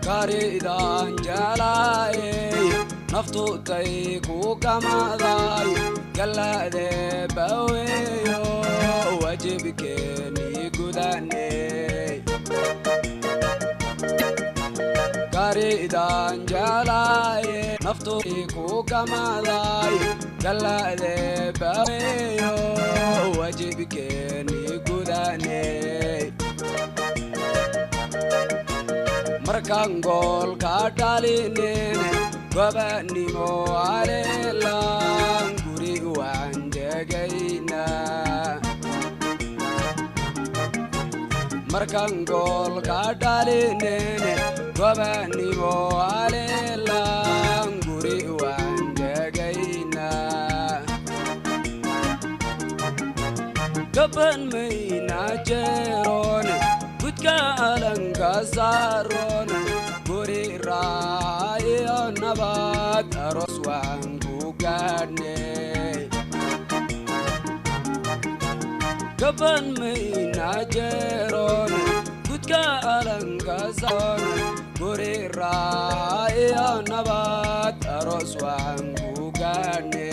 Karidan jalai naftu tay ku kamadai galade baweyo wajibke ni gudane Karidan jalai naftu ku kamadai galade baweyo wajibke ni gudane Markangol katalinene gobani mo alelang guri wanjagaina Markangol katalinene gobani mo alelang guri wanjagaina Kapan may najeron Kaalang kasaron guri raya nabat aros wang bukane Kapan may najeron kaalang kasaron guri raya nabat aros wang bukane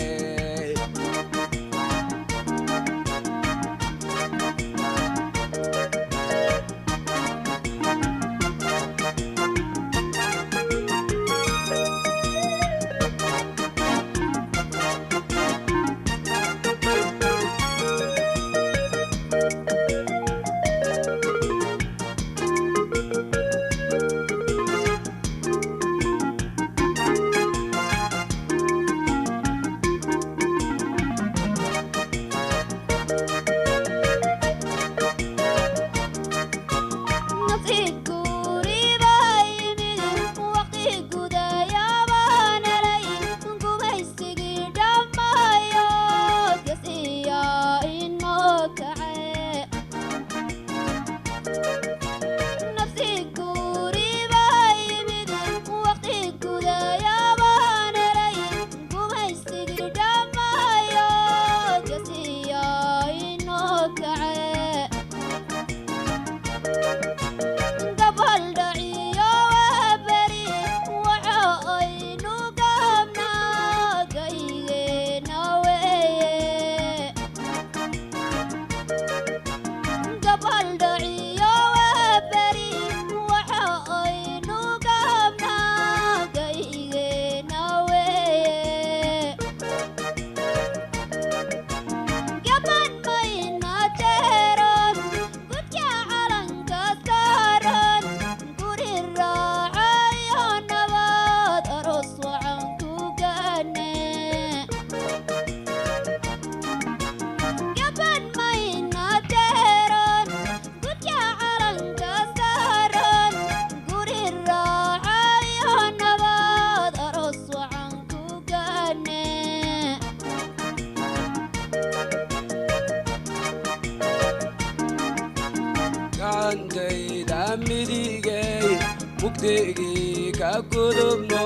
Mukti kakudumno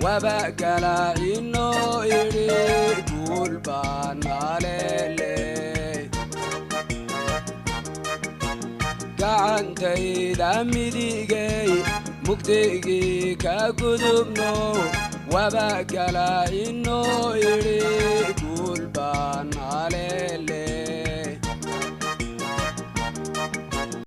wabakala ino iri kulban alele Kaantay damidigay mukti kakudumno wabakala ino iri kulban alele